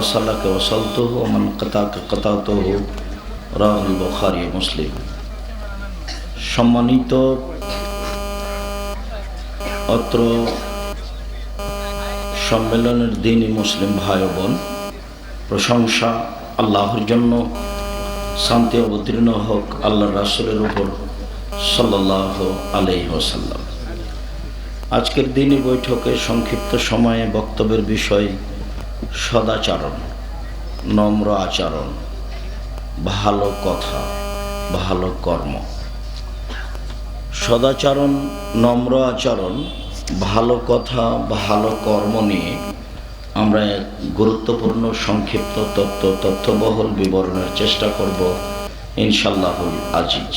ওয়াসাল্লাকে ওয়াসালতুহু ওয়া মান কাতাকে কাতাতুহু রাহুল বুখারী মুসলিম। সম্মানিত অত্র সম্মেলনের দিনী মুসলিম ভাই ও বোন, প্রশংসা আল্লাহর জন্য, শান্তি অবতীর্ণ হোক আল্লাহর রাসূলের উপর সাল্লাল্লাহু আলাইহি ওয়াসাল্লাম। আজকের দিনী বৈঠকে সংক্ষিপ্ত সময়ে বক্তব্যের বিষয় সদাচরণ, নম্র আচরণ, ভালো কথা, ভালো কর্ম। সদাচরণ, নম্র আচরণ, ভালো কথা, ভালো কর্ম নিয়ে আমরা গুরুত্বপূর্ণ সংক্ষিপ্ত তথ্যবহুল বিবরণের চেষ্টা করব ইনশাআল্লাহুল আজিজ।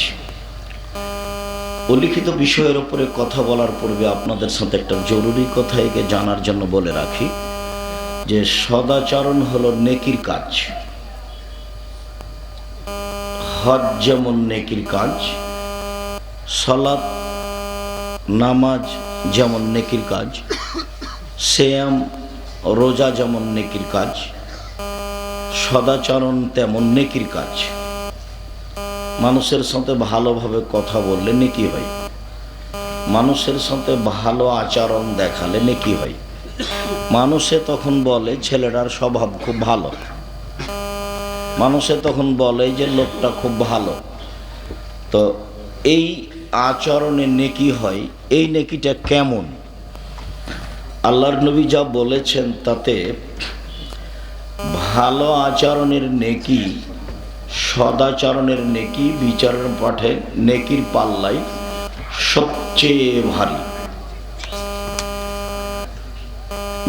উল্লিখিত বিষয়ের উপরে কথা বলার পূর্বে আপনাদের সাথে একটা জরুরি কথা একে জানার জন্য বলে রাখি যে সদাচরণ হলো নেকির কাজ। হজ যেমন নেকির কাজ, সালাত নামাজ যেমন নেকির কাজ, সিয়াম রোজা যেমন নেকির কাজ, সদাচরণ তেমন নেকির কাজ। মানুষের সাথে ভালোভাবে কথা বললে নেকি হয়, মানুষের সাথে ভালো আচরণ দেখালে নেকি হয়। মানুষে তখন বলে ছেলেটার স্বভাব খুব ভালো, মানুষে তখন বলে যে লোকটা খুব ভালো। তো এই আচরণে নেকি হয়, এই নেকিটা কেমন? আল্লাহর নবী যা বলেছেন তাতে ভালো আচরণের নেকি, সদাচরণের নেকি বিচারের পাঠে নেকির পাল্লাই সবচেয়ে ভারী।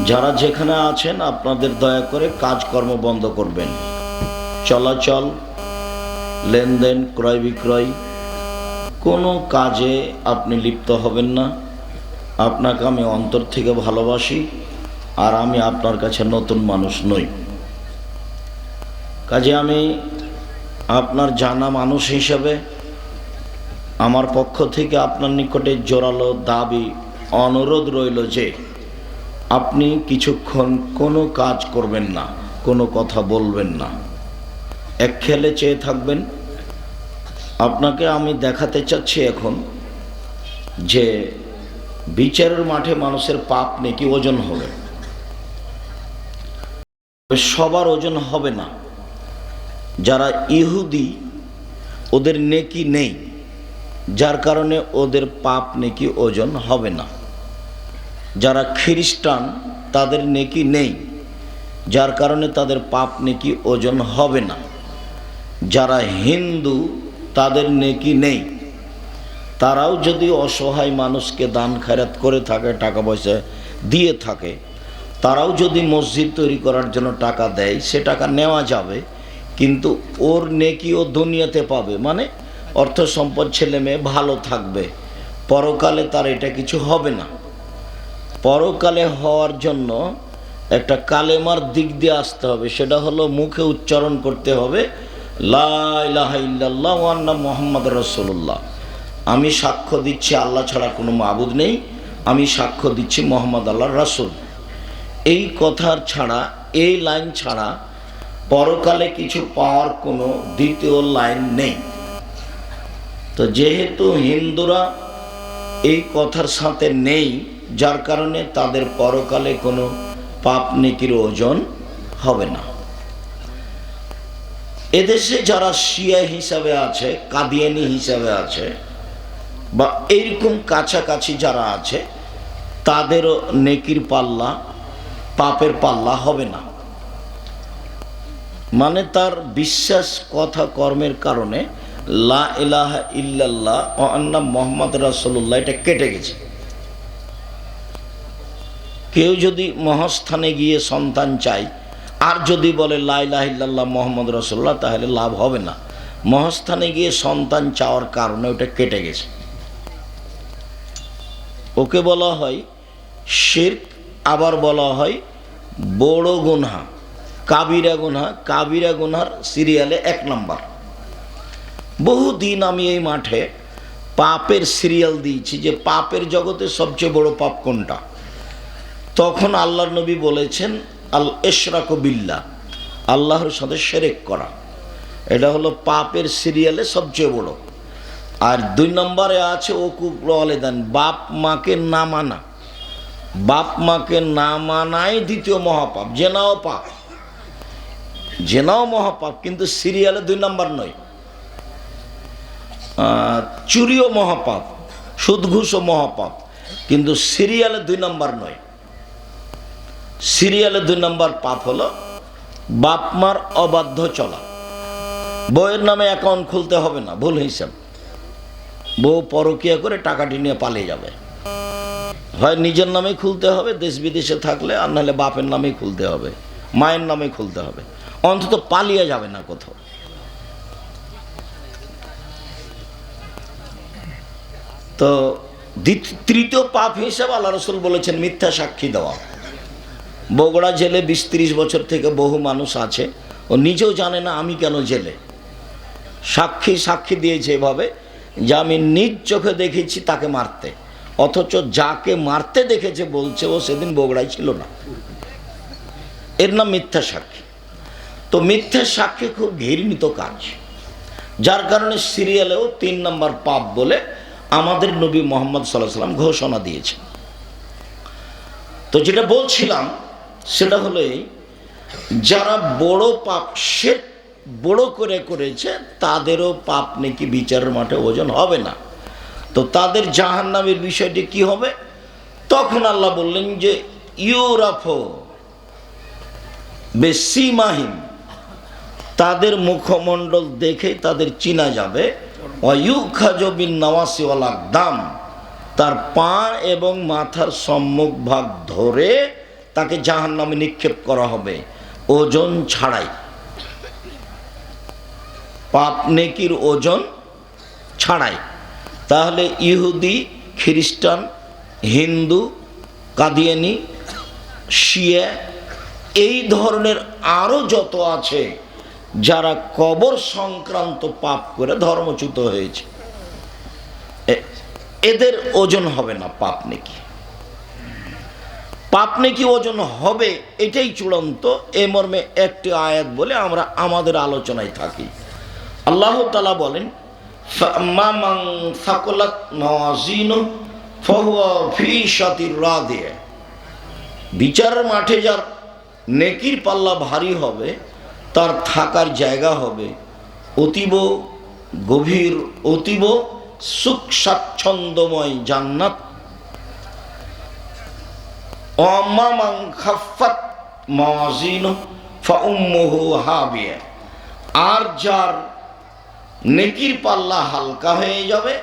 যারা যেখানে আছেন আপনাদের দয়া করে কাজকর্ম বন্ধ করবেন। চলাচল, লেনদেন, ক্রয় বিক্রয়, কোনো কাজে আপনি লিপ্ত হবেন না। আপনাকে আমি অন্তর থেকে ভালোবাসি, আর আমি আপনার কাছে নতুন মানুষ নই। কাজে আমি আপনার জানা মানুষ হিসেবে আমার পক্ষ থেকে আপনার নিকটে জোরালো দাবি, অনুরোধ রইল যে আপনি কিছুক্ষণ কোনো কাজ করবেন না, কোনো কথা বলবেন না, একখেলে চেয়ে থাকবেন। আপনাকে আমি দেখাতে চাচ্ছি এখন যে বিচারের মাঠে মানুষের পাপ নেকি ওজন হবে। সবার ওজন হবে না। যারা ইহুদি ওদের নেকি নেই, যার কারণে ওদের পাপ নেকি ওজন হবে না। যারা খ্রিস্টান তাদের নেকি নেই, যার কারণে তাদের পাপ নেকি ওজন হবে না। যারা হিন্দু তাদের নেকি নেই, তারাও যদি অসহায় মানুষকে দান খয়রাত করে থাকে, টাকা পয়সা দিয়ে থাকে, তারাও যদি মসজিদ তৈরি করার জন্য টাকা দেয়, সে টাকা নেওয়া যাবে, কিন্তু ওর নেকি ও দুনিয়াতে পাবে, মানে অর্থ সম্পদ, ছেলে মেয়ে ভালো থাকবে। পরকালে তার এটা কিছু হবে না। পরকালে হওয়ার জন্য একটা কালেমার দিক দিয়ে আসতে হবে, সেটা হলো মুখে উচ্চারণ করতে হবে লা ইলাহা ইল্লাল্লাহ ওয়া আন্না মুহাম্মাদুর রাসূলুল্লাহ। আমি সাক্ষ্য দিচ্ছি আল্লাহ ছাড়া কোনো মাবুদ নেই, আমি সাক্ষ্য দিচ্ছি মুহাম্মদ আল্লাহর রাসূল। এই কথার ছাড়া, এই লাইন ছাড়া পরকালে কিছু পাওয়ার কোনো দ্বিতীয় লাইন নেই। তো যেহেতু হিন্দুরা এই কথার সাথে নেই, যার কারণে তাদের পরকালে কোনো পাপ নেকির ওজন হবে না। এদেশে যারা শিয়া হিসাবে আছে, কাদিয়ানি হিসাবে আছে, বা এইরকম কাছাকাছি যারা আছে, তাদেরও নেকির পাল্লা, পাপের পাল্লা হবে না। মানে তার বিশ্বাস, কথা, কর্মের কারণে লা ইলাহা ইল্লাল্লাহ ওয়া আন্না মুহাম্মাদ রাসূলুল্লাহ এটা কেটে গেছে। কেউ যদি মহাস্থানে গিয়ে সন্তান চায় আর যদি বলে লা ইলাহা ইল্লাল্লাহ মুহাম্মাদ রাসূলুল্লাহ, তাহলে লাভ হবে না। মহাস্থানে গিয়ে সন্তান চাওয়ার কারণে ওটা কেটে গেছে। ওকে বলা হয় শিরক, আবার বলা হয় বড় গুনাহ, কাবিরা গুনাহ। কাবিরা গুনাহর সিরিয়ালে 1 নম্বর। বহুদিন আমি এই মাঠে পাপের সিরিয়াল দিয়েছি যে পাপের জগতে সবচেয়ে বড় পাপ কোনটা। তখন আল্লাহর নবী বলেছেন আল ইশরাকু বিল্লাহ, আল্লাহর সাথে শিরক করা, এটা হলো পাপের সিরিয়ালে সবচেয়ে বড়। আর 2 নম্বরে আছে উকুকুল ওয়ালিদাইন, বাপ মাকে না মানা। বাপ মাকে না মানাই দ্বিতীয় মহাপাপ। জেনাও পাপ, জেনাও মহাপাপ, কিন্তু সিরিয়ালে 2 নম্বর নয়। চুরিও মহাপাপ, সুদ ঘুষও মহাপাপ, কিন্তু সিরিয়ালে 2 নম্বর নয়। সিরিয়ালে 2 নম্বর পাপ হলো বাপ মার অবাধ্য চলা। বউয়ের নামে অ্যাকাউন্ট খুলতে হবে না, ভুল হিসাব। বউ পরকিয়া করে টাকাটি নিয়ে পালিয়ে যাবে, হয় নিজের নামে খুলতে হবে দেশ বিদেশে থাকলে, আর নাহলে বাপের নামেই খুলতে হবে, মায়ের নামে খুলতে হবে, অন্তত পালিয়ে যাবে না কোথাও। তো তৃতীয় পাপ হিসাবে আল্লাহ রাসূল বলেছেন মিথ্যা সাক্ষী দেওয়া। বগুড়া জেলে 20-30 বছর থেকে বহু মানুষ আছে, ও নিজেও জানে না আমি কেন জেলে। সাক্ষী দিয়েছে এভাবে যে আমি নিজ চোখে দেখেছি তাকে মারতে, অথচ যাকে মারতে দেখেছে বলছে ও সেদিন বগুড়ায় ছিল না। এর নাম মিথ্যা সাক্ষী। তো মিথ্যা সাক্ষী খুব ঘৃণিত কাজ, যার কারণে সিরিয়ালেও 3 নম্বর পাপ বলে আমাদের নবী মুহাম্মদ সাল্লাল্লাহু আলাইহি ওয়াসাল্লাম ঘোষণা দিয়েছেন। তো যেটা বলছিলাম সেটা হলো যারা বড় পাপ সে বড় করে করেছে তাদেরও পাপ নাকি বিচারের মাঠে ওজন হবে না। তো তাদের জাহান্নামের বিষয়টি কি হবে? তখন আল্লাহ বললেন যে ইউরাফো বেসিমাহিম, তাদের মুখমণ্ডল দেখে তাদের চিনা যাবে। ওয়ায়ুখাজু বিন নাওয়াসি ওয়াল আকদাম, তার পা এবং মাথার সম্মুখ ভাগ ধরে তাকে জাহান্নামে নিক্ষেপ করা হবে ওজন ছাড়াই। পাপ নেকির ওজন ছাড়াই। তাহলে ইহুদি, খ্রিস্টান, হিন্দু, কাদিয়ানি, শিয়া, এই ধরনের আরও যত আছে যারা কবর সংক্রান্ত পাপ করে ধর্মচ্যুত হয়েছে, এদের ওজন হবে না পাপ নেকি। পাপ নেকি ওজন হবে এটাই চূড়ান্ত। এ মর্মে একটি আয়াত বলে আমরা আমাদের আলোচনায় থাকি। আল্লাহ তাআলা বলেন ফাম্মা মান সাকুলাত মাওয়াজিনুহু ফাহুয়া ফি শাতির রাদিয়া, বিচারের মাঠে যার নেকির পাল্লা ভারী হবে তার থাকার জায়গা হবে অতীব গভীর, অতীব সুখ স্বাচ্ছন্দ্যময় জান্নাত। ওয়াম্মা মান খাফফাত মাওয়াজিনুহু ফাউম্মুহু হাবিয়া, আর যার নেকির পাল্লা হালকা হয়ে যাবে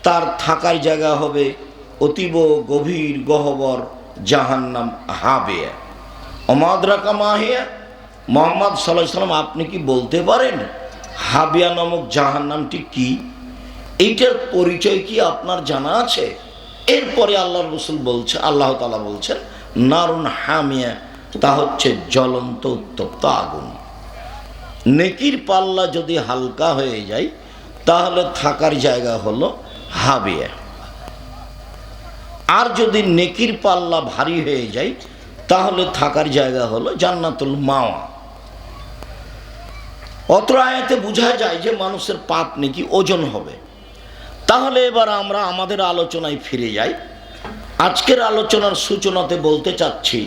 তার থাকার জায়গা হবে অতীব গভীর গহ্বর জাহান্নাম, হাবিয়া। অমাদ্রাকা মাহিয়া, মুহাম্মদ সাল্লাল্লাহু আলাইহি ওয়াসাল্লাম আপনি কি বলতে পারেন হাবিয়া নামক জাহান্নামটি কি? এইটার পরিচয় কি আপনার জানা আছে? এরপরে আল্লাহ রাসূল বলছে, আল্লাহ তাআলা বলছেন নারুন হামিয়া, তা হচ্ছে জ্বলন্ত উত্তপ্ত আগুন। নেকির পাল্লা যদি হালকা হয়ে যায় তাহলে থাকার জায়গা হলো হাবিয়া, আর যদি নেকির পাল্লা ভারী হয়ে যায় তাহলে থাকার জায়গা হলো জান্নাতুল মাওয়া। অত্র আয়াতে বোঝা যায় যে মানুষের পাপ নেকি ওজন হবে। তাহলে এবার আমরা আমাদের আলোচনায় ফিরে যাই। আজকের আলোচনার সূচনাতে বলতে চাচ্ছি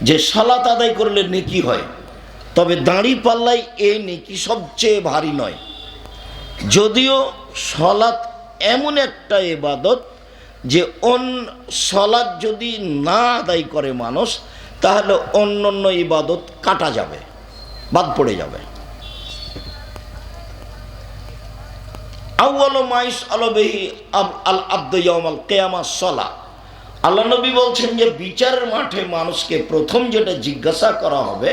যে সালাত আদায় করলে নেকি হয়, তবে দাঁড়ি পাল্লাই এই নেকি সবচেয়ে ভারী নয়। যদিও সালাত এমন একটা ইবাদত যে সালাত যদি না আদায় করে মানুষ তাহলে অন্য ইবাদত কাটা যাবে, বাদ পড়ে যাবে। আউয়ালু মা ইসআলু বিহি আল আবদু ইয়াউমাল কিয়ামাহ সালাহ। আল্লাহ নবী বলছেন যে বিচারের মাঠে মানুষকে প্রথম যেটা জিজ্ঞাসা করা হবে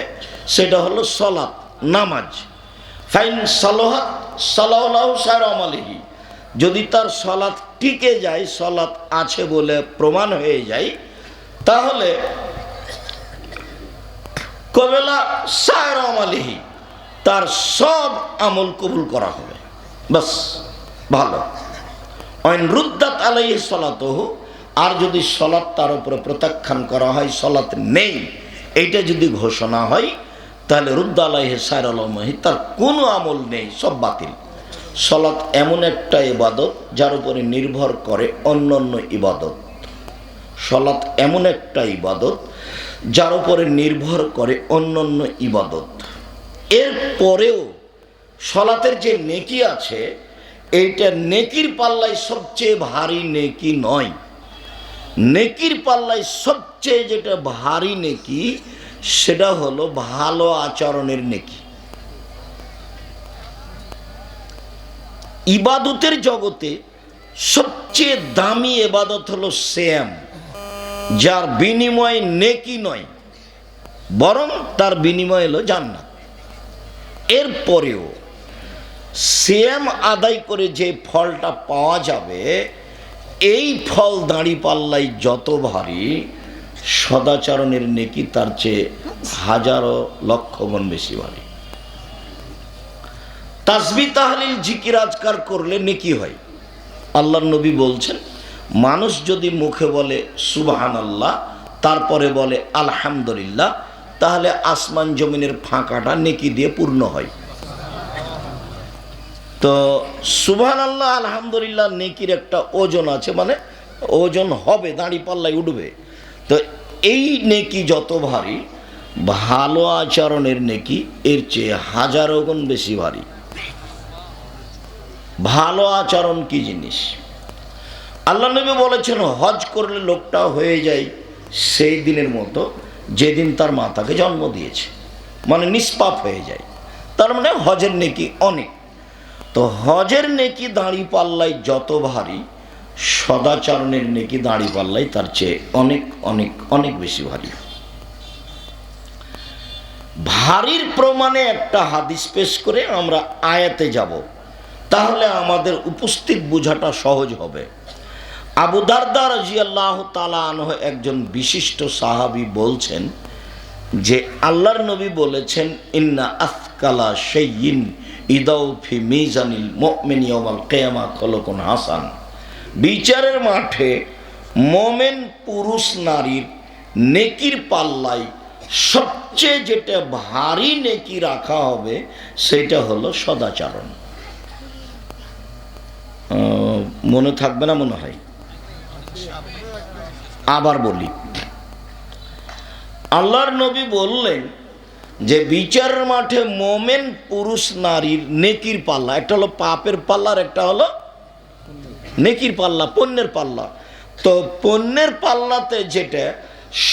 সেটা হলো সালাত, নামাজ। ফাইন সালাহাত সালাহু সাইরা আমালিহি, যদি তার সালাত টিকে যায়, সালাত আছে বলে প্রমাণ হয়ে যায়, তাহলে কবেলা সাইরা আমালিহি, তার সব আমল কবুল করা হবে, বাস ভালো। ওয়াইন রুদ্দাত আলাইহি সালাতুহু, আর যদি সালাত তার উপরে প্রত্যাখ্যান করা হয়, সালাত নেই এইটা যদি ঘোষণা হয়, তাহলে রুদ্দ আলাইহি সাইরালমাহি, তার কোনো আমল নেই, সব বাতিল। সালাত এমন একটা ইবাদত যার উপরে নির্ভর করে অন্যান্য ইবাদত। সালাত এমন একটা ইবাদত যার উপরে নির্ভর করে অন্যান্য ইবাদত। এর পরেও সালাতের যে নেকি আছে, এইটা নেকির পাল্লায় সবচেয়ে ভারী নেকি নয়। নেকির পাল্লায় সবচেয়ে যেটা ভারী নেকি, সেটা হলো ভালো আচরণের নেকি। ইবাদতের জগতে সবচেয়ে দামি ইবাদত হলো সিয়াম, যার বিনিময় নেকি নয়, বরং তার বিনিময় হলো জান্নাত। এরপরেও সিয়াম আদায় করে যে ফলটা পাওয়া যাবে, এই ফল দাঁড়িপাল্লায় যত ভারী, সদাচরণের নেকি তার চেয়ে হাজারো লক্ষ গুণ বেশি ভারী। তাসবিহ তাহলিল জিকির আজকার করলে নেকি হয়। আল্লাহর নবী বলছেন, মানুষ যদি মুখে বলে সুবহানাল্লাহ, তারপরে বলে আলহামদুলিল্লাহ, তাহলে আসমান জমিনের ফাঁকাটা নেকি দিয়ে পূর্ণ হয়। তো সুবহানাল্লাহ আলহামদুলিল্লাহ নেকির একটা ওজন আছে, মানে ওজন হবে, দাঁড়িপাল্লায় উঠবে। তো এই নেকি যত ভারী, ভালো আচরণের নেকি এর চেয়ে হাজারো গুণ বেশি ভারী। ভালো আচরণ কি জিনিস? আল্লাহ নবী বলেছেন, হজ করলে লোকটা হয়ে যায় সেই দিনের মতো যেদিন তার মাতাকে জন্ম দিয়েছে, মানে নিষ্পাপ হয়ে যায়। তার মানে হজের নেকি অনেক। তো হজের নেকি দাঁড়িপাল্লায় যত ভারী, সদাচরণের নেকি দাঁড়িপাল্লায় তার চেয়ে অনেক অনেক অনেক বেশি ভারী। ভারীর প্রমাণে একটা হাদিস পেশ করে আমরা আয়াতে যাব, তাহলে আমাদের উপস্থিত বোঝাটা সহজ হবে। আবু দারদা রাদিয়াল্লাহু তাআলা আনহু একজন বিশিষ্ট সাহাবী বলছেন যে আল্লাহর নবী বলেছেন, ইন্না আথকালা শাইইন ইদাউ ফি মিজানিল মুমিনি ইয়াওমাল কিয়ামা খলকুন হাসান। বিচারের মাঠে মোমেন পুরুষ নারীর নেকির পাল্লায় সবচেয়ে যেটা ভারী নেকি রাখা হবে, সেটা হলো সদাচরণ। মনে থাকবে না মনে হয়? আবার বলি, আল্লাহর নবী বললেন যে বিচারের মাঠে মোমেন পুরুষ নারীর নেকির পাল্লা, একটা হলো পাপের পাল্লা আর একটা হলো নেকির পাল্লা, পুণ্যের পাল্লা। তো পুণ্যের পাল্লাতে যেটা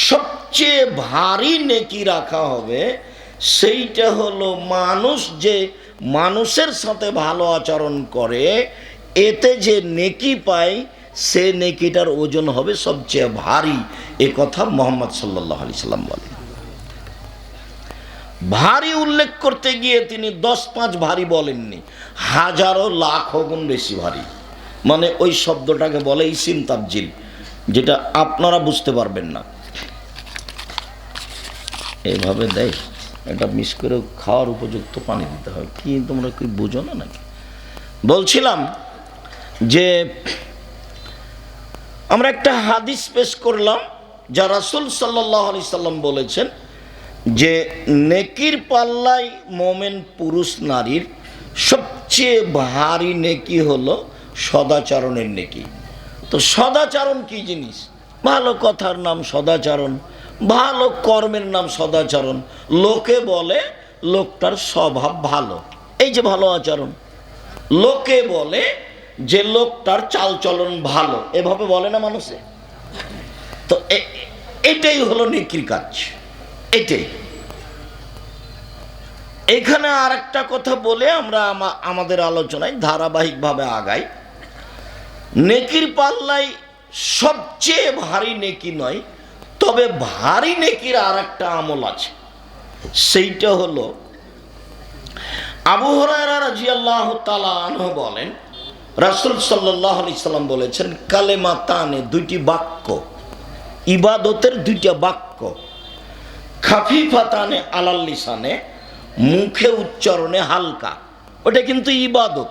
সবচেয়ে ভারী নেকি রাখা হবে, সেইটা হলো মানুষ যে মানুষের সাথে ভালো আচরণ করে, এতে যে নেকি পায়, সে নেকিটার ওজন হবে সবচেয়ে ভারী। এ কথা মুহাম্মদ সাল্লাল্লাহু আলাইহি সাল্লাম বলেন। ভারী উল্লেখ করতে গিয়ে তিনি 10-5 ভারী বলেননি, হাজারো লাখ গুণ বেশি ভারী। মানে ওই শব্দটাকে বলে ইসিম তাবজিল, যেটা আপনারা বুঝতে পারবেন না। এইভাবে দেয়, এটা মিস করে খাওয়ার উপযুক্ত পানি দিতে হয়। কি তোমরা কি বুঝো না নাকি? বলছিলাম যে আমরা একটা হাদিস পেশ করলাম, যা রাসূল সাল্লাল্লাহু আলাইহি সাল্লাম বলেছেন যে নেকির পাল্লায় মোমেন পুরুষ নারীর সবচেয়ে ভারী নেকি হলো সদাচরণের নেকি। তো সদাচরণ কি জিনিস? ভালো কথার নাম সদাচরণ, ভালো কর্মের নাম সদাচরণ। লোকে বলে লোকটার স্বভাব ভালো, এই যে ভালো আচরণ। লোকে বলে যে লোকটার চালচলন ভালো, এভাবে বলে না মানুষে? তো এটাই হলো নেকির কাজ, এটাই। এখানে আর একটা কথা বলে আমরা আমাদের আলোচনায় ধারাবাহিকভাবে আগাই। নেকির পাল্লায় সবচেয়ে ভারী নেকি নয়, তবে ভারী নেকির আর একটা আমল আছে। সেইটা হলো, আবু হুরায়রা রাদিয়াল্লাহু তাআলা আনহু বলেন, রাসূল সাল্লাল্লাহু আলাইহি সাল্লাম বলেছেন, কালেমাতানে, দুইটি বাক্য, ইবাদতের দুইটা বাক্য, খাফিফাতানে আলাল লিসানে, মুখে উচ্চারণে হালকা। ওটা কিন্তু ইবাদত,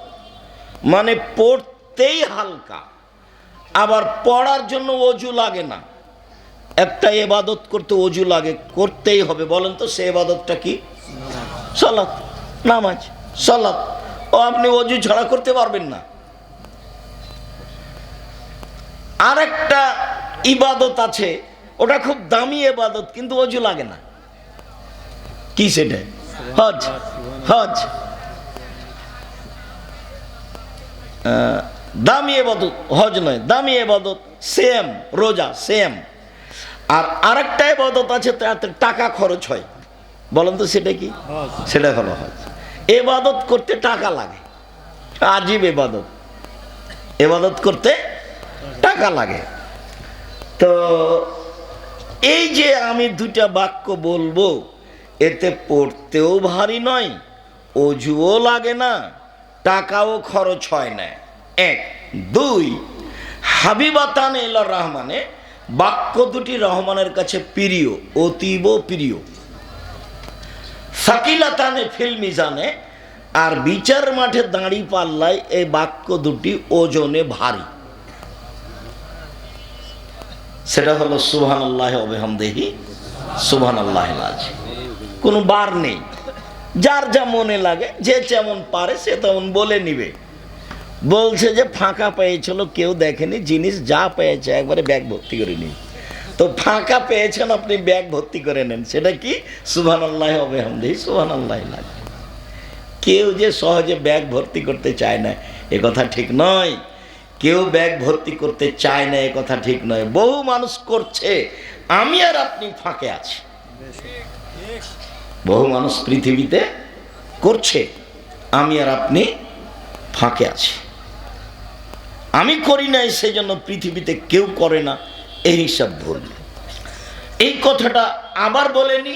মানে পড়তেই হালকা, আবার পড়ার জন্য ওযু লাগে না। একটা ইবাদত করতে ওযু লাগে, করতেই হবে। বলেন তো সে ইবাদতটা কি? সালাত, নামাজ, সালাত। ও আপনি অজু ছাড়া করতে পারবেন না। আরেকটা ইবাদত আছে, ওটা খুব দামি ইবাদত, কিন্তু অজু লাগে না। কি সেটা? হজ। হজ দামি ইবাদত, হজ নয়, দামি ইবাদত। সেম রোজা, সেম। আর আরেকটা ইবাদত আছে, তাতে টাকা খরচ হয়। বলেন তো সেটা কি? সেটা হলো হজ। ইবাদত করতে টাকা লাগে, আজীব ইবাদত। ইবাদত করতে টাকা লাগে। তো এই যে আমি দুইটা বাক্য বলবো, এতে পড়তেও ভারী নয়, অজুও লাগে না, টাকাও খরচ হয় না। এক। দুই, হাবিবাতান ইলা রহমানে, বাক্য দুটি রহমানের কাছে প্রিয়, অতীব প্রিয়। সাকিলাতানে ফিল মিজানে, আর বিচার মাঠে দাঁড়ি পাল্লায় এই বাক্য দুটি ওজনে ভারী। সেটা হলো সুবহানাল্লাহি ওয়া বিহামদিহি সুবহানাল্লাহিল আযীম। কোনো বার নেই, যার যা মনে লাগে, যে যেমন পারে সে তেমন বলে নিবে। বলছে যে ফাঁকা পেয়েছিল, কেউ দেখেনি, জিনিস যা পেয়েছে একবারে ব্যাগ ভর্তি করে নিন। তো ফাঁকা পেয়েছেন, আপনি ব্যাগ ভর্তি করে নেন। সেটা কি? সুবহানাল্লাহি ওয়া বিহামদিহি সুবহানাল্লাহিল আযীম। কেউ যে সহজে ব্যাগ ভর্তি করতে চায় না এ কথা ঠিক নয়। কেউ ব্যাগ ভর্তি করতে চায় না এ কথা ঠিক নয়। বহু মানুষ করছে, আমি আর আপনি ফাঁকে আছি। বহু মানুষ পৃথিবীতে করছে, আমি আর আপনি ফাঁকে আছি। আমি করি নাই, সেই জন্য পৃথিবীতে কেউ করে না, এই হিসাব ভুল। এই কথাটা আবার বলেনি।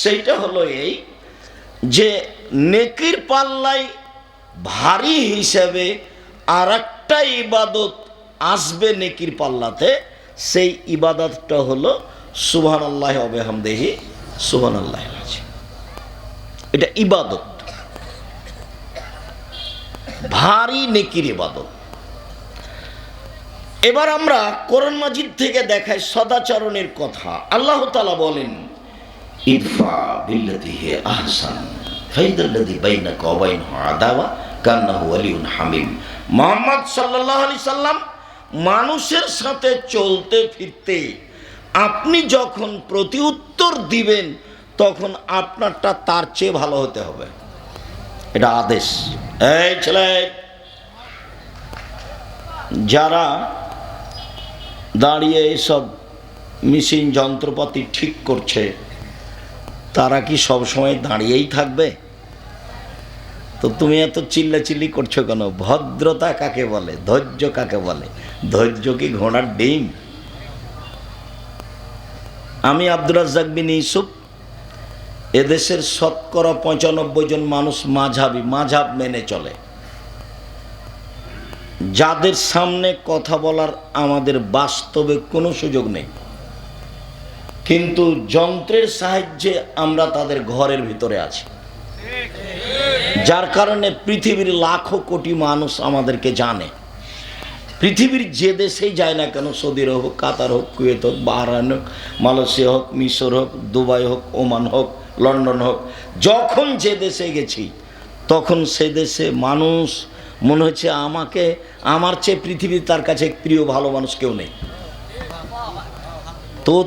সেইটা হলো এই যে নেকির পাল্লায় ভারী হিসাবে আর একটা ইবাদত আসবে নেকির পাল্লাতে। সেই ইবাদতটা হলো সুবহানাল্লাহি ওয়া বিহামদিহি সুবহানাল্লাহিল আযীম। এটা ইবাদত, ভারী নেকির ইবাদত। এবার আমরা কোরআন মাজিদ থেকে দেখাই সদাচরণের কথা। আল্লাহ তাআলা বলেন, ইদফা বিল্লাতি হি আহসান ফাইদাল্লাযী বাইনাকা ওয়া বাইনাহু আদাওয়া কান্নাহু ওয়ালিয়ুন হামিম। মুহাম্মদ সাল্লাল্লাহু আলাইহি সাল্লাম মানুষের সাথে চলতে ফিরতে আপনি যখন প্রতি উত্তর দিবেন, তখন আপনারটা তার চেয়ে ভালো হতে হবে। এটা আদেশ। এই ছেলে, যারা দাঁড়িয়ে এইসব মেশিন যন্ত্রপাতি ঠিক করছে, তারা কি সব সময় দাঁড়িয়েই থাকবে? তো তুমি এত চিল্লাচিল্লি করছো কেন? ভদ্রতা কাকে বলে? ধৈর্য কাকে বলে? ধৈর্য কি ঘোড়ার ডিম? আমি আব্দুর রাজ্জাক বিন ইউসুফ, এদেশের শতকরা 95 জন মানুষ মাযহাব মেনে চলে। যাদের সামনে কথা বলার আমাদের বাস্তবে কোনো সুযোগ নেই, কিন্তু যন্ত্রের সাহায্যে আমরা তাদের ঘরের ভিতরে আছি। যার কারণে পৃথিবীর লাখো কোটি মানুষ আমাদেরকে জানে। পৃথিবীর যে দেশেই যায় না কেন, সৌদি আরব হোক, কাতার হোক, কুয়েত হোক, বাহরাইন হোক, মালয়েশিয়া হোক, মিশর হোক, দুবাই হোক, ওমান হোক, লন্ডন হোক, যখন যে দেশে গেছি তখন সে দেশে মানুষ মনে হচ্ছে আমাকে, আমার চেয়ে পৃথিবীর তার কাছে প্রিয় ভালো মানুষ কেউ নেই।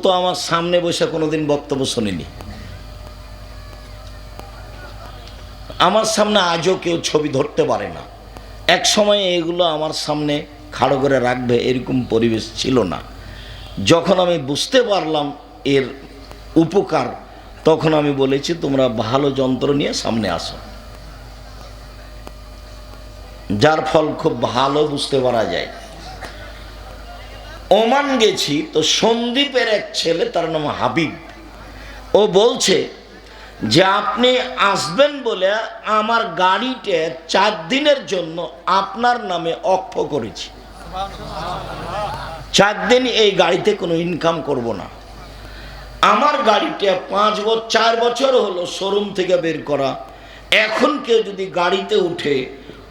তো আমার সামনে বসে কোনোদিন বক্তব্য শোনেনি, আমার সামনে আজও কেউ ছবি ধরতে পারে না। এক সময় এগুলো আমার সামনে খাড়ো করে রাখবে এরকম পরিবেশ ছিল না। যখন আমি বুঝতে পারলাম এর উপকার, তখন আমি বলেছি তোমরা ভালো যন্ত্র নিয়ে সামনে আসো, যার ফল খুব ভালো বুঝতে পারা যায়। ওমান গেছি, তো সন্দীপের এক ছেলে, তার নাম হাবিব, ও বলছে যে আপনি আসবেন বলে আমার গাড়িতে 4 দিনের জন্য আপনার নামে অক্ষ করেছি। 4 দিন এই গাড়িতে কোনো ইনকাম করব না। আমার গাড়িটা 4 বছর হলো শোরুম থেকে বের করা। এখন কেউ যদি গাড়িতে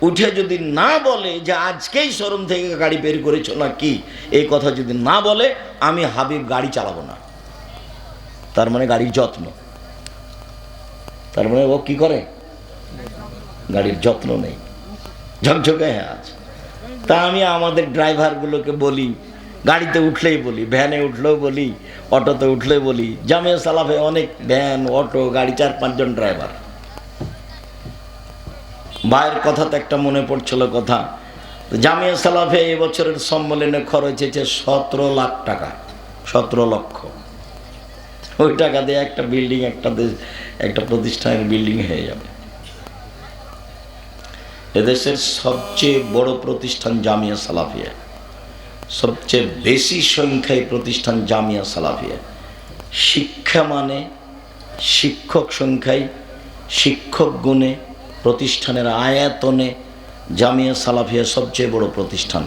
উঠে যদি না বলে যে আজকেই শোরুম থেকে গাড়ি বের করেছো না কি, এই কথা যদি না বলে, আমি হাবিব গাড়ি চালাবো না। তার মানে গাড়ির যত্ন। তার মানে ও কি করে? গাড়ির যত্ন নেই, ঝকঝকে আছে। তা আমি আমাদের ড্রাইভারগুলোকে বলি, গাড়িতে উঠলেই বলি, ভ্যানে উঠলেও বলি, অটোতে উঠলেই বলি, জামিয়া সালাফে অনেক ভ্যান, অটো, গাড়ি, 4-5 জন ড্রাইভার। ভাইয়ের কথা তো একটা মনে পড়ছিল কথা, জামিয়া সালাফে এবছরের সম্মেলনে খরচ হয়েছে 17 লাখ টাকা, 17 লক্ষ। ওই টাকা দিয়ে একটা বিল্ডিং, একটা প্রতিষ্ঠানের বিল্ডিং হয়ে যাবে। এদেশের সবচেয়ে বড় প্রতিষ্ঠান জামিয়া সালাফিয়া, সবচেয়ে বেশি সংখ্যায় প্রতিষ্ঠান জামিয়া সালাফিয়া। শিক্ষা মানে, শিক্ষক সংখ্যায়, শিক্ষক গুণে, প্রতিষ্ঠানের আয়াতনে জামিয়া সালাফিয়া সবচেয়ে বড় প্রতিষ্ঠান।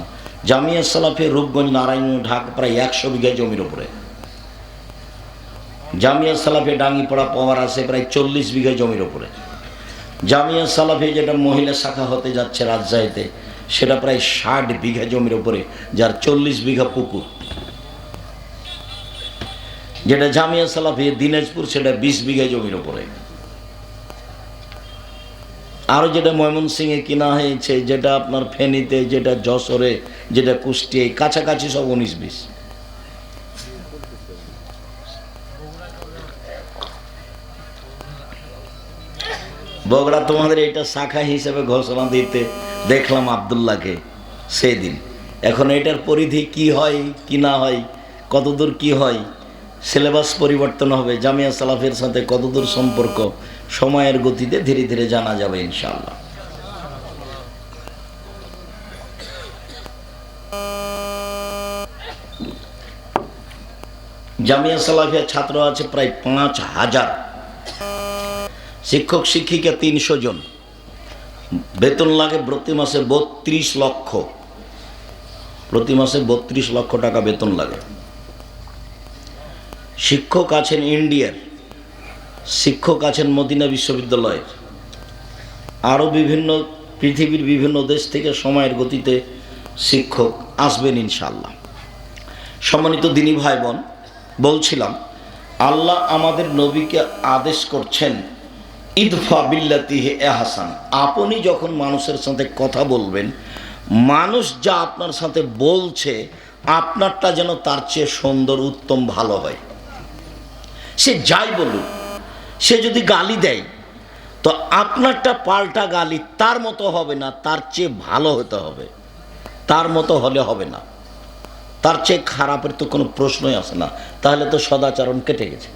জামিয়া সালাফিয়া রূপগঞ্জ, নারায়ণ, ঢাকা প্রায় 100 বিঘা জমির উপরে। জামিয়া সালাফিয়া ডাঙ্গিপাড়া পাওয়ার আছে প্রায় 40 বিঘা জমির উপরে। জামিয়া সালাফিয়া যেটা মহিলা শাখা হতে যাচ্ছে রাজশাহীতে, সেটা প্রায় 60 বিঘা জমির উপরে, যার 40 বিঘা পুকুর। যেটা জামিয়া সালাফিয়া দিনাজপুর, সেটা 20 বিঘা জমির উপরে। আরও যেটা ময়মনসিংহে কিনা হয়েছে, যেটা আপনার ফেনীতে, যেটা যশোরে, যেটা কুষ্টিয়ায়, কাছাকাছি সব 19-20। বগুড়া তোমাদের এটা শাখা হিসেবে ঘোষণা দিতে দেখলাম আবদুল্লাহকে সেদিন। এখন এটার পরিধি কি হয় কি না হয়, কতদূর কি হয়, সিলেবাস পরিবর্তন হবে, জামিয়া সালাফের সাথে কতদূর সম্পর্ক, সময়ের গতিতে ধীরে ধীরে জানা যাবে ইনশাআল্লাহ। জামিয়া সালাফিয়া ছাত্র আছে প্রায় 5000, শিক্ষক শিক্ষিকা 300 জন, বেতন লাগে প্রতি মাসে 32 লক্ষ, প্রতি মাসে 32 লক্ষ টাকা বেতন লাগে। শিক্ষক আছেন ইন্ডিয়ার, শিক্ষক আছেন মদিনা বিশ্ববিদ্যালয়ের, আরও বিভিন্ন পৃথিবীর বিভিন্ন দেশ থেকে সময়ের গতিতে শিক্ষক আসবেন ইনশাআল্লাহ। সম্মানিত দিনী ভাই বোন, বলছিলাম আল্লাহ আমাদের নবীকে আদেশ করছেন, ইদফা বিল্লাতি হে আহসান। আপনি যখন মানুষের সাথে কথা বলবেন, মানুষ যা আপনার সাথে বলছে, আপনারটা যেন তার চেয়ে সুন্দর, উত্তম, ভালো হয়। সে যাই বলুক, সে যদি গালি দেয়, তো আপনারটা পাল্টা গালি তার মতো হবে না, তার চেয়ে ভালো হতে হবে। তার মতো হলে হবে না, তার চেয়ে খারাপের তো কোনো প্রশ্নই আসে না। তাহলে তো সদাচরণ কেটে গেছে।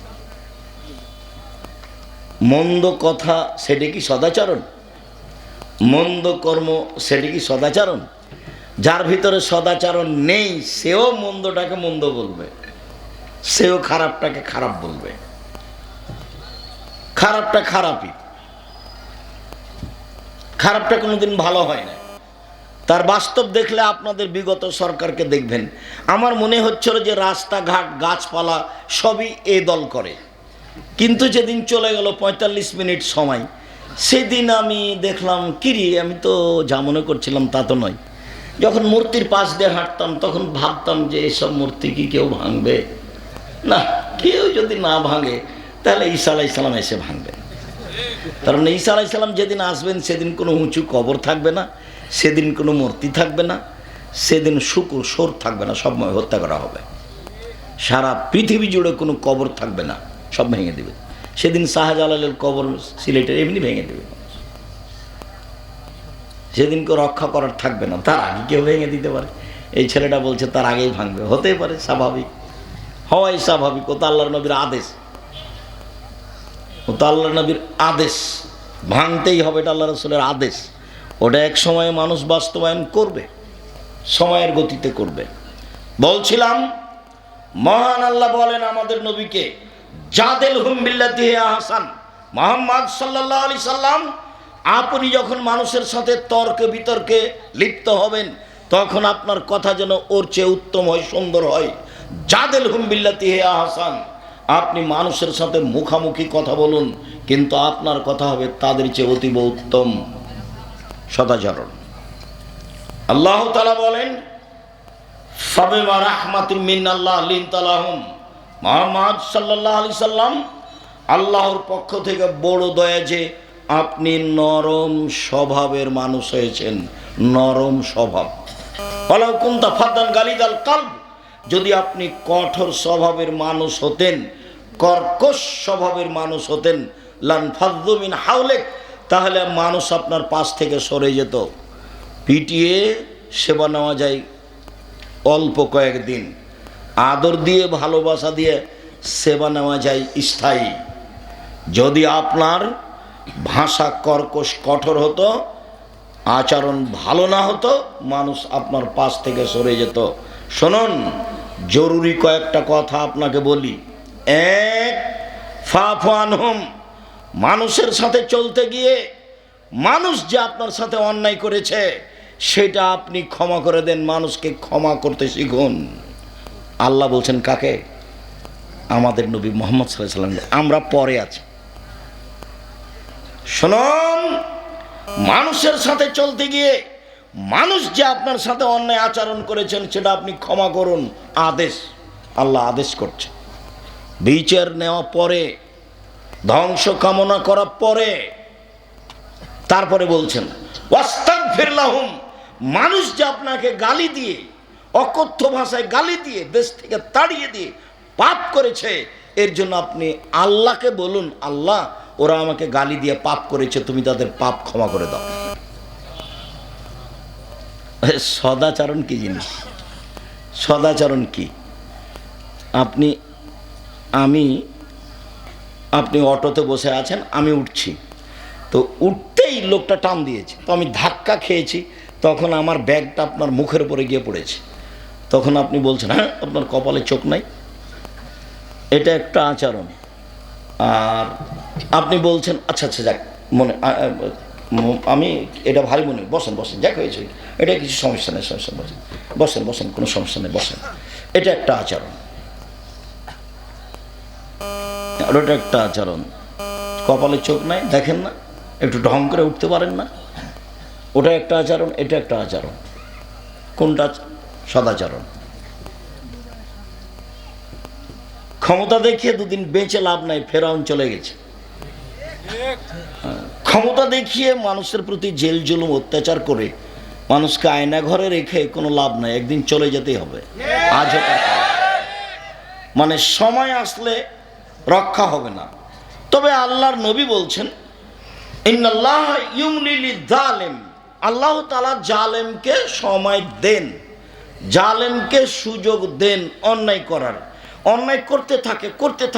মন্দ কথা সেটা কি সদাচরণ? মন্দ কর্ম সেটা কি সদাচরণ? যার ভিতরে সদাচরণ নেই, সেও মন্দটাকে মন্দ বলবে, সেও খারাপটাকে খারাপ বলবে। খারাপটা খারাপই, খারাপটা কোনোদিন ভালো হয় না। তার বাস্তব দেখলে আপনাদের বিগত সরকারকে দেখবেন, আমার মনে হচ্ছিল যে রাস্তাঘাট, গাছপালা সবই এ দল করে। কিন্তু যেদিন চলে গেল 45 মিনিট সময়, সেদিন আমি দেখলাম কিরি, আমি তো যা মনে করছিলাম তা তো নয়। যখন মূর্তির পাশ দিয়ে হাঁটতাম, তখন ভাবতাম যে এসব মূর্তি কি কেউ ভাঙবে? না, কেউ যদি না ভাঙে তাহলে ঈসা আলাইহিস সালাম এসে ভাঙবে। কারণ ঈসা আলাইহিস সালাম যেদিন আসবেন, সেদিন কোনো উঁচু কবর থাকবে না, সেদিন কোনো মূর্তি থাকবে না, সেদিন শুকুর সোর থাকবে না, সব হত্যা করা হবে। সারা পৃথিবী জুড়ে কোনো কবর থাকবে না, সব ভেঙে দেবে। সেদিন শাহজালালের কবর সিলেটের এমনি ভেঙে দেবে। সেদিন কেউ রক্ষা করার থাকবে না, তার আগে কেউ ভেঙে দিতে পারে। এই ছেলেটা বলছে তার আগেই ভাঙবে, হতেই পারে, স্বাভাবিক, হওয়াই স্বাভাবিক। ও তো আল্লাহর নবীর আদেশ, ও তো আল্লাহর নবীর আদেশ, ভাঙতেই হবে, এটা আল্লাহ রাসূলের আদেশ। ওটা এক সময়ে মানুষ বাস্তবায়ন করবে, সময়ের গতিতে করবে। বলছিলাম মহান আল্লাহ বলেন আমাদের নবীকে, জাদেলহুম বিল্লাতি হি আহসান। মুহাম্মদ সাল্লাল্লাহু আলাইহি সাল্লাম, আপনি যখন মানুষের সাথে তর্কে বিতর্কে লিপ্ত হবেন, তখন আপনার কথা যেন ওর চেয়ে উত্তম হয়, সুন্দর হয়। জাদেলহুম বিল্লাতি হি আহসান। আপনি মানুষের সাথে মুখামুখি কথা বলুন, কিন্তু আপনার কথা হবে তাদের চেয়ে অতীব উত্তম, সদাচরণ। আল্লাহ তাআলা বলেন, ফাবিমা রাহমাতিম মিনাল্লাহ লিনতা লাহুম। মুহাম্মদ সাল্লাল্লাহু আলাইহি সাল্লাম, আল্লাহর পক্ষ থেকে বড় দয়া যে আপনি নরম স্বভাবের মানুষ হয়েছেন। নরম স্বভাব। ওয়ালাউ কুনতা ফাদ্দান গালিদাল কালব, যদি আপনি কঠোর স্বভাবের মানুষ হতেন, কর্কশ স্বভাবের মানুষ হতেন, লান ফাদ্দু মিন হাওলেক, তাহলে মানুষ আপনার পাশ থেকে সরে যেত। পিটিয়ে সেবা নেওয়া যায় অল্প কয়েকদিন, আদর দিয়ে ভালোবাসা দিয়ে সেবা নেওয়া যায় স্থায়ী। যদি আপনার ভাষা কর্কশ কঠোর হতো, আচরণ ভালো না হতো, মানুষ আপনার পাশ থেকে সরে যেত। শুনুন, জরুরি কয়েকটা কথা আপনাকে বলি। এক, ফাফু আনহুম, মানুষের সাথে চলতে গিয়ে মানুষ যে আপনার সাথে অন্যায় করেছে সেটা আপনি ক্ষমা করে দেন। মানুষকে ক্ষমা করতে শিখুন। আল্লাহ বলছেন কাকে? আমাদের নবী মুহাম্মদ সাল্লাল্লাহু আলাইহি ওয়াসাল্লাম। আমরা পরে আছি। শুনুন, মানুষের সাথে চলতে গিয়ে মানুষ যে আপনার সাথে অন্যায় আচরণ করেছেন সেটা আপনি ক্ষমা করুন। আদেশ, আল্লাহ আদেশ করছে। বিচার নেওয়া পরে, ধ্বংস কামনা করার পরে, তারপরে বলছেন ওয়াস্তাগফির লাহুম, মানুষ যে আপনাকে গালি দিয়ে, অকথ্য ভাষায় গালি দিয়ে, দেশ থেকে তাড়িয়ে দিয়ে পাপ করেছে, এর জন্য আপনি আল্লাহকে বলুন, আল্লাহ ওরা আমাকে গালি দিয়ে পাপ করেছে, তুমি তাদের পাপ ক্ষমা করে দাও। সদাচরণ কি জিনিস? সদাচরণ কি? আপনি অটোতে বসে আছেন, আমি উঠছি, তো উঠতেই লোকটা টান দিয়েছে, তো আমি ধাক্কা খেয়েছি, তখন আমার ব্যাগটা আপনার মুখের উপরে গিয়ে পড়েছে। তখন আপনি বলছেন হ্যাঁ আপনার কপালে চোখ নাই, এটা একটা আচরণ। আর আপনি বলছেন আচ্ছা আচ্ছা যাক, মনে আমি এটা ভারী মনে, বসেন বসেন, যাক হয়েছে, এটা কিছু সমস্যা নেই, সমস্যা বসেন বসেন বসেন, কোনো সমস্যা নেই, বসেন। এটা একটা আচরণ। আর ওটা একটা আচরণ। কপালে চোখ নাই, দেখেন না, একটু ঢং করে উঠতে পারেন না, ওটা একটা আচরণ, এটা একটা আচরণ। কোনটা সদাচরণ? ক্ষমতা দেখিয়ে দুদিন বেঁচে লাভ নাই, ফেরাউন চলে গেছে। ক্ষমতা দেখিয়ে মানুষের প্রতি জেল জুলুম অত্যাচার করে মানুষকে আয়না ঘরে রেখে কোনো লাভ নাই, একদিন চলে যেতেই হবে। আজ মানে সময় আসলে রক্ষা হবে না। তবে আল্লাহর নবী বলছেন ইন্নাল্লাহ ইউমলি লিয-যালিম, আল্লাহ তাআলা জালেমকে সময় দেন, জালেমকে সুযোগ দেন অন্যায় করার। অন্যায় করতে থাকে, করতে থাকে।